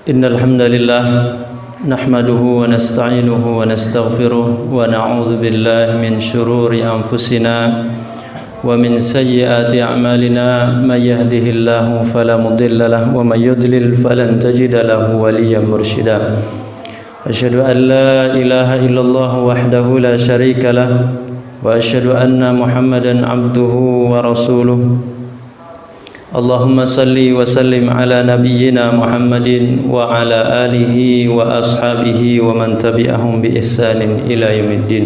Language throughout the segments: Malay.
إن الحمد لله نحمده ونستعينه ونستغفره ونعوذ بالله من شرور أنفسنا ومن سيئات أعمالنا من يهده الله فلا مضل له ومن يضلل فلن تجد له وليا مرشدا أشهد أن لا إله إلا الله وحده لا شريك له وأشهد أن محمدا عبده ورسوله اللهم صل وسلم على نبينا محمد وعلى آله وأصحابه ومن تبعهم بإحسان إلى يوم الدين.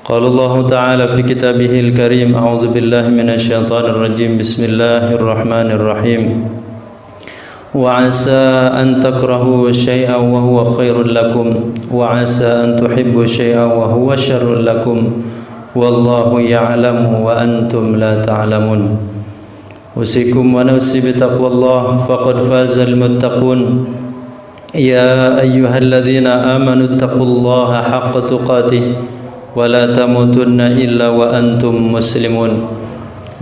قال الله تعالى في كتابه الكريم: أعوذ بالله من الشيطان الرجيم. بسم الله الرحمن الرحيم. وعسى أن تكرهوا شيئا وهو خير لكم وعسى أن تحبوا شيئا وهو شر لكم والله يعلم وأنتم لا تعلمون. أوصيكم ونفسي بتقوى الله فقد فاز المتقون. يا أيها الذين آمنوا اتقوا الله حق تقاته ولا تموتن إلا وأنتم مسلمون.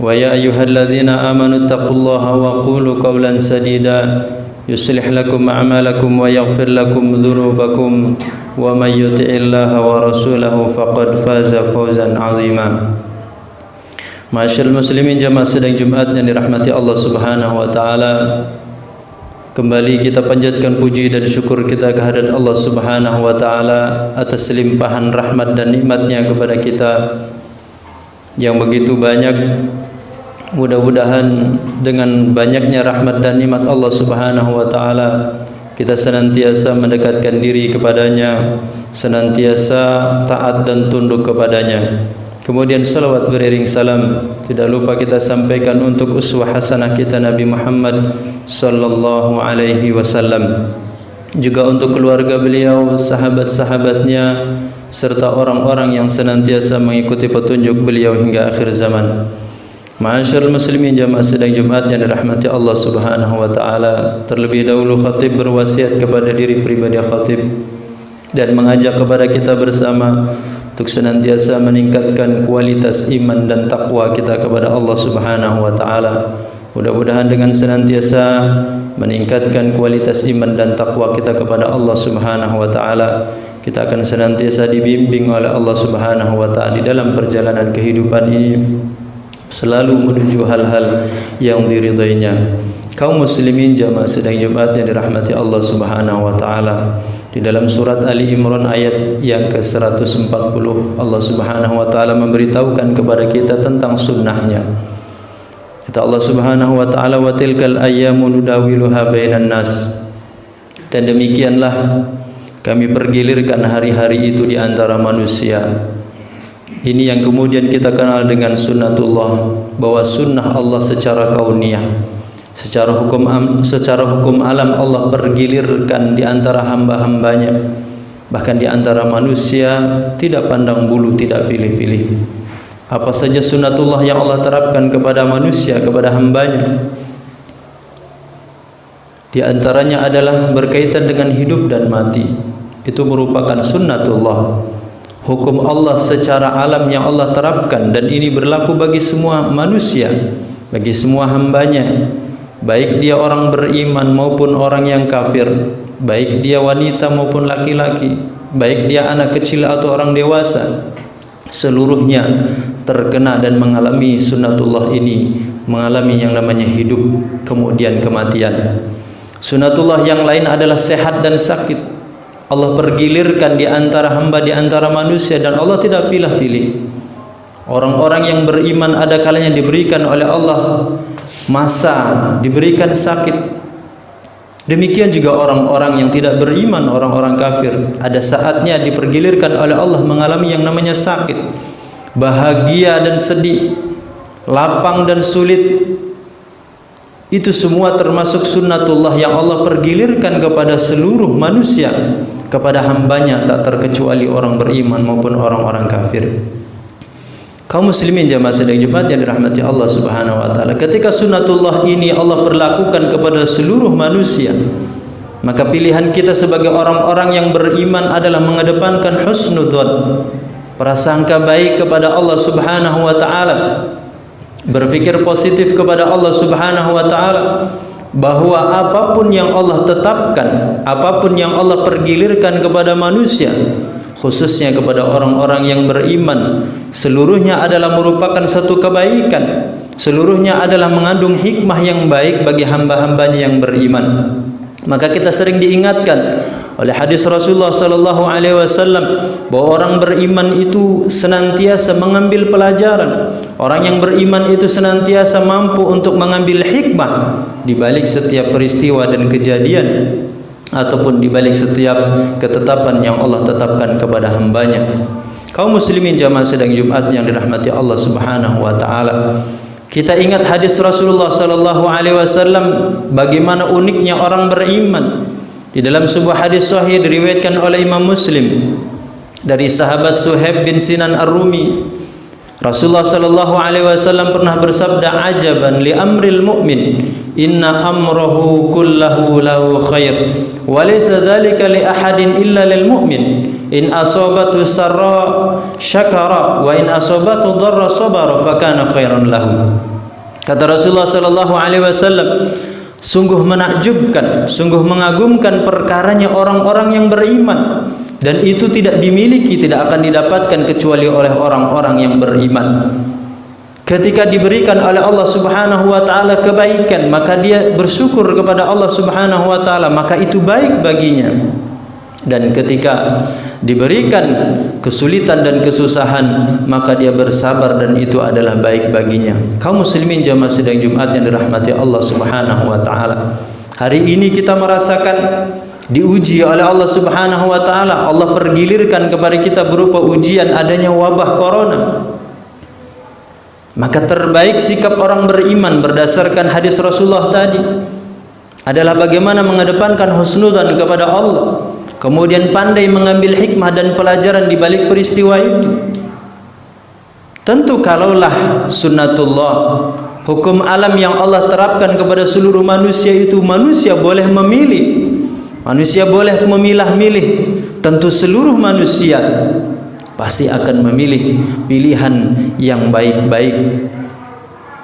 ويا أيها الذين آمنوا اتقوا الله وقولوا قولا سديدا يصلح لكم أعمالكم ويغفر لكم ذنوبكم ومن يطع الله ورسوله فقد فاز فوزا عظيما. Masyaallah muslimin jamaah sedang Jumat yang dirahmati Allah Subhanahu wa taala. Kembali kita panjatkan puji dan syukur kita kehadirat Allah Subhanahu wa taala atas limpahan rahmat dan nikmat-Nya kepada kita yang begitu banyak. Mudah-mudahan dengan banyaknya rahmat dan nikmat Allah Subhanahu wa taala kita senantiasa mendekatkan diri kepadanya, senantiasa taat dan tunduk kepadanya. Kemudian salawat beriring salam tidak lupa kita sampaikan untuk uswah hasanah kita Nabi Muhammad sallallahu alaihi wasallam, juga untuk keluarga beliau, sahabat-sahabatnya serta orang-orang yang senantiasa mengikuti petunjuk beliau hingga akhir zaman. Ma'asyiral muslimin jamaah sidang Jumat yang dirahmati Allah Subhanahu wa taala, terlebih dahulu khatib berwasiat kepada diri pribadi khatib dan mengajak kepada kita bersama untuk senantiasa meningkatkan kualitas iman dan takwa kita kepada Allah Subhanahu wa taala. Mudah-mudahan dengan senantiasa meningkatkan kualitas iman dan takwa kita kepada Allah Subhanahu wa taala, kita akan senantiasa dibimbing oleh Allah Subhanahu wa taala di dalam perjalanan kehidupan ini selalu menuju hal-hal yang diridainya. Kaum muslimin jamaah sidang Jumat yang dirahmati Allah Subhanahu wa taala, di dalam surat Ali Imran ayat yang ke-140 Allah Subhanahu wa taala memberitahukan kepada kita tentang sunnahnya. Kata Allah Subhanahu wa taala, wa tilkal ayyamu nudawiluha bainan nas, dan demikianlah kami pergilirkan hari-hari itu di antara manusia. Ini yang kemudian kita kenal dengan sunnatullah, bahwa sunnah Allah secara kauniyah, secara hukum alam Allah bergilirkan di antara hamba-hambanya, bahkan di antara manusia, tidak pandang bulu, tidak pilih-pilih. Apa saja sunnatullah yang Allah terapkan kepada manusia, kepada hambanya, di antaranya adalah berkaitan dengan hidup dan mati. Itu merupakan sunnatullah, hukum Allah secara alam yang Allah terapkan, dan ini berlaku bagi semua manusia, bagi semua hambanya, baik dia orang beriman maupun orang yang kafir, baik dia wanita maupun laki-laki, baik dia anak kecil atau orang dewasa, seluruhnya terkena dan mengalami sunnatullah ini, mengalami yang namanya hidup kemudian kematian. Sunnatullah yang lain adalah sehat dan sakit. Allah pergilirkan di antara hamba, di antara manusia, dan Allah tidak pilih-pilih. Orang-orang yang beriman ada kalanya diberikan oleh Allah masa, diberikan sakit. Demikian juga orang-orang yang tidak beriman, orang-orang kafir, ada saatnya dipergilirkan oleh Allah mengalami yang namanya sakit, bahagia dan sedih, lapang dan sulit. Itu semua termasuk sunnatullah yang Allah pergilirkan kepada seluruh manusia, kepada hambanya, tak terkecuali orang beriman maupun orang-orang kafir. Kaum muslimin jamaah sidang Jumat yang dirahmati Allah Subhanahu wa taala, ketika sunnatullah ini Allah perlakukan kepada seluruh manusia, maka pilihan kita sebagai orang-orang yang beriman adalah mengedepankan husnudzon, prasangka baik kepada Allah Subhanahu wa taala, berfikir positif kepada Allah Subhanahu wa taala, bahwa apapun yang Allah tetapkan, apapun yang Allah pergilirkan kepada manusia, khususnya kepada orang-orang yang beriman, seluruhnya adalah merupakan satu kebaikan, seluruhnya adalah mengandung hikmah yang baik bagi hamba-hambanya yang beriman. Maka kita sering diingatkan oleh hadis Rasulullah sallallahu alaihi wasallam bahwa orang beriman itu senantiasa mengambil pelajaran. Orang yang beriman itu senantiasa mampu untuk mengambil hikmah di balik setiap peristiwa dan kejadian, ataupun di balik setiap ketetapan yang Allah tetapkan kepada hambanya. Kaum muslimin jamaah sidang Jumat yang dirahmati Allah Subhanahu wa taala, kita ingat hadis Rasulullah sallallahu alaihi wasallam bagaimana uniknya orang beriman. Di dalam sebuah hadis sahih diriwayatkan oleh Imam Muslim dari sahabat Suhaib bin Sinan Ar-Rumi, Rasulullah sallallahu alaihi wasallam pernah bersabda, "Ajaban li amril mu'min, inna amrahu kullahu lahu khair, wa laysa dzalika li ahadin illa lil mu'min. In asabatu sarra syakara, wa in asabatu dharra sabara, fa kana khairan lahu." Kata Rasulullah sallallahu alaihi wasallam, sungguh menakjubkan, sungguh mengagumkan perkaranya orang-orang yang beriman, dan itu tidak dimiliki, tidak akan didapatkan kecuali oleh orang-orang yang beriman. Ketika diberikan oleh Allah Subhanahu wa taala kebaikan, maka dia bersyukur kepada Allah Subhanahu wa taala, maka itu baik baginya. Dan ketika diberikan kesulitan dan kesusahan, maka dia bersabar dan itu adalah baik baginya. Kaum muslimin jamaah sidang Jumat yang dirahmati Allah Subhanahu wa taala, hari ini kita merasakan diuji oleh Allah Subhanahu wa taala. Allah pergilirkan kepada kita berupa ujian adanya wabah corona. Maka terbaik sikap orang beriman berdasarkan hadis Rasulullah tadi adalah bagaimana mengedepankan husnudzan kepada Allah, kemudian pandai mengambil hikmah dan pelajaran di balik peristiwa itu. Tentu kalaulah sunnatullah, hukum alam yang Allah terapkan kepada seluruh manusia itu, manusia boleh memilih, manusia boleh memilah-milih, tentu seluruh manusia pasti akan memilih pilihan yang baik-baik.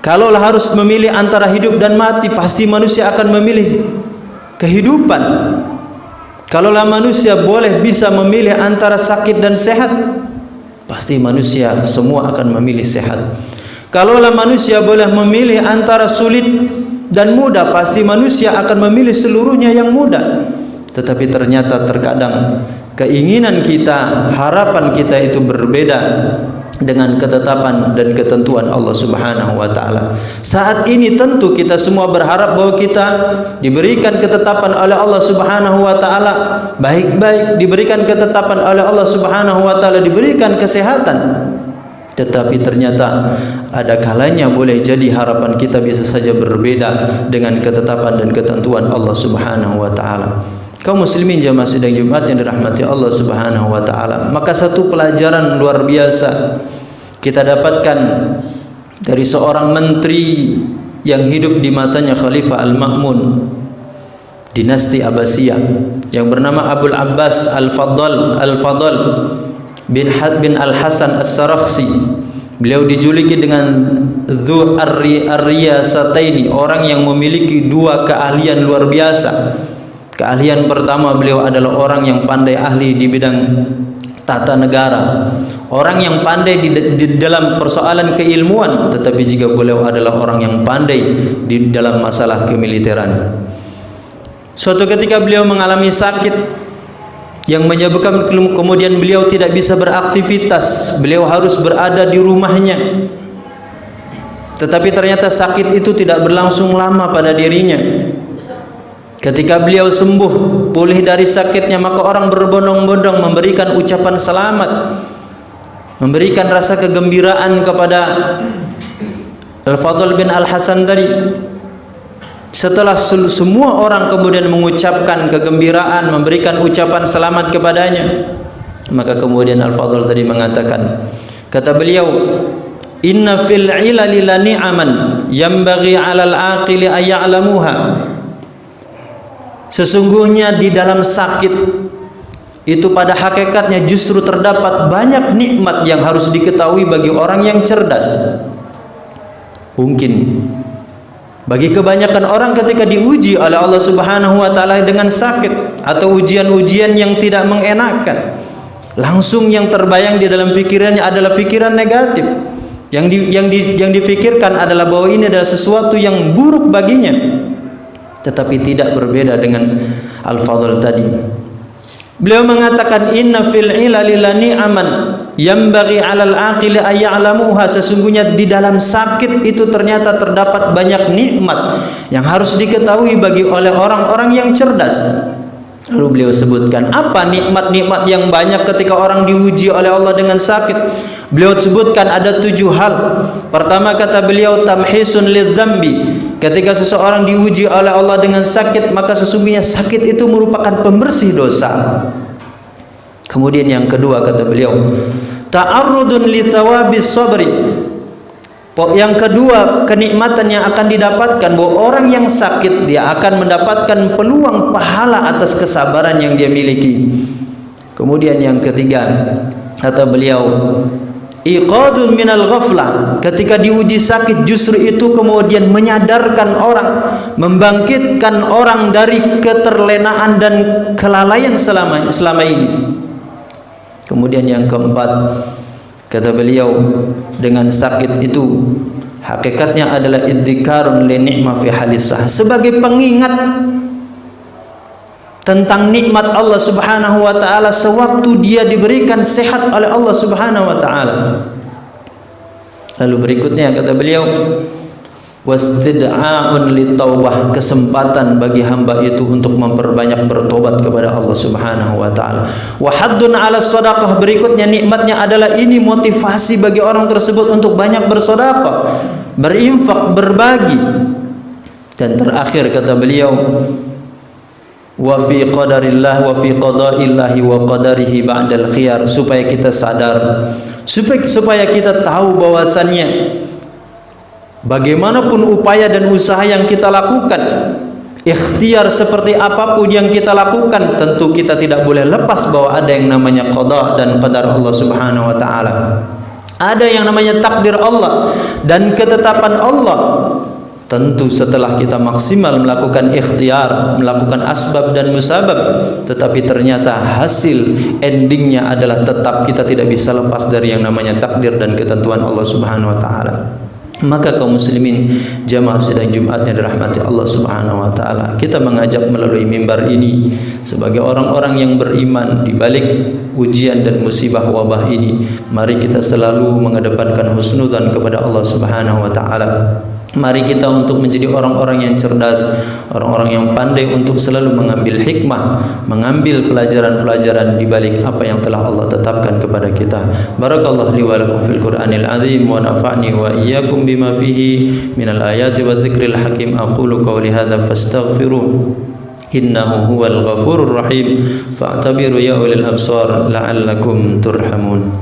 Kalaulah harus memilih antara hidup dan mati, pasti manusia akan memilih kehidupan. Kalaulah manusia boleh bisa memilih antara sakit dan sehat, pasti manusia semua akan memilih sehat. Kalaulah manusia boleh memilih antara sulit dan mudah, pasti manusia akan memilih seluruhnya yang mudah. Tetapi ternyata terkadang keinginan kita, harapan kita itu berbeda dengan ketetapan dan ketentuan Allah Subhanahu wa taala. Saat ini tentu kita semua berharap bahwa kita diberikan ketetapan oleh Allah Subhanahu wa taala baik-baik, diberikan ketetapan oleh Allah Subhanahu wa taala diberikan kesehatan. Tetapi ternyata ada kalanya boleh jadi harapan kita bisa saja berbeda dengan ketetapan dan ketentuan Allah Subhanahu wa taala. Kaum muslimin jamaah sidang Jumat yang dirahmati Allah Subhanahu wa taala, maka satu pelajaran luar biasa kita dapatkan dari seorang menteri yang hidup di masanya Khalifah Al-Ma'mun dinasti Abbasiyah yang bernama Abul Abbas Al-Fadl bin Al-Hasan As-Sarakhsi. Beliau dijuluki dengan Dzu Ar-Riyasataini, orang yang memiliki dua keahlian luar biasa. Keahlian pertama, beliau adalah orang yang pandai ahli di bidang tata negara, orang yang pandai di dalam persoalan keilmuan, tetapi juga beliau adalah orang yang pandai di dalam masalah kemiliteran. Suatu ketika beliau mengalami sakit yang menyebabkan kemudian beliau tidak bisa beraktivitas, beliau harus berada di rumahnya. Tetapi ternyata sakit itu tidak berlangsung lama pada dirinya. Ketika beliau sembuh, pulih dari sakitnya, maka orang berbondong-bondong memberikan ucapan selamat, memberikan rasa kegembiraan kepada Al-Fadl bin Al-Hasan tadi. Setelah semua orang kemudian mengucapkan kegembiraan, memberikan ucapan selamat kepadanya, maka kemudian Al-Fadl tadi mengatakan, kata beliau, "Inna fil ilali la ni'aman yambaghi 'alal 'aqili ay ya'lamuha." Sesungguhnya di dalam sakit itu pada hakikatnya justru terdapat banyak nikmat yang harus diketahui bagi orang yang cerdas. Mungkin Bagi kebanyakan orang ketika diuji oleh Allah Subhanahu wa taala dengan sakit atau ujian-ujian yang tidak mengenakan, langsung yang terbayang di dalam pikirannya adalah pikiran negatif. Yang dipikirkan adalah bahwa ini adalah sesuatu yang buruk baginya. Tetapi tidak berbeda dengan Al-Fadl tadi. Beliau mengatakan inna fil ilali la ni'aman yambaghi 'alal aqili ay ya'lamuha. Sesungguhnya di dalam sakit itu ternyata terdapat banyak nikmat yang harus diketahui oleh orang-orang yang cerdas. Lalu beliau sebutkan apa nikmat-nikmat yang banyak ketika orang diuji oleh Allah dengan sakit. Beliau sebutkan ada 7 hal. Pertama kata beliau tamhisun lidzambi. Ketika seseorang diuji oleh Allah dengan sakit, maka sesungguhnya sakit itu merupakan pembersih dosa. Kemudian yang kedua kata beliau ta'arrudun li thawabis sabri. Yang kedua, kenikmatan yang akan didapatkan bahwa orang yang sakit dia akan mendapatkan peluang pahala atas kesabaran yang dia miliki. Kemudian yang ketiga kata beliau iqadun minal ghaflah. Ketika diuji sakit justru itu kemudian menyadarkan orang, membangkitkan orang dari keterlenaan dan kelalaian selama ini. Kemudian yang keempat kata beliau dengan sakit itu hakikatnya adalah iddzikarun li ni'ma fi halisah, sebagai pengingat tentang nikmat Allah Subhanahu wa taala sewaktu dia diberikan sehat oleh Allah Subhanahu wa taala. Lalu berikutnya kata beliau wastid'a'un litaubah, kesempatan bagi hamba itu untuk memperbanyak bertobat kepada Allah Subhanahu wa taala. Wa haddun 'ala shadaqah, berikutnya nikmatnya adalah ini motivasi bagi orang tersebut untuk banyak bersedekah, berinfak, berbagi. Dan terakhir kata beliau wa fi qadarillah wa fi qada'illahi wa qadarihi ba'dal khiyar, supaya kita sadar, supaya kita tahu bahwasannya bagaimanapun upaya dan usaha yang kita lakukan, ikhtiar seperti apapun yang kita lakukan, tentu kita tidak boleh lepas bahwa ada yang namanya qada dan qadar Allah Subhanahu wa taala. Ada yang namanya takdir Allah dan ketetapan Allah. Tentu setelah kita maksimal melakukan ikhtiar, melakukan asbab dan musabab, tetapi ternyata hasil endingnya adalah tetap kita tidak bisa lepas dari yang namanya takdir dan ketentuan Allah Subhanahu wa taala. Maka kaum muslimin jamaah sidang Jumatnya dirahmati Allah Subhanahu wa taala, kita mengajak melalui mimbar ini sebagai orang-orang yang beriman di balik ujian dan musibah wabah ini, mari kita selalu mengedepankan husnudzan kepada Allah Subhanahu wa taala. Mari kita untuk menjadi orang-orang yang cerdas, orang-orang yang pandai untuk selalu mengambil hikmah, mengambil pelajaran-pelajaran di balik apa yang telah Allah tetapkan kepada kita. Barakallahu li wa lakum fil Qur'anil azim wa nafa'ni wa iyyakum bima fihi minal ayati wa dzikril hakim. Aqulu qawli hadza fastaghfiruh innahu huwal ghafurur rahim fa'tabiru ya ulil absar la'allakum turhamun.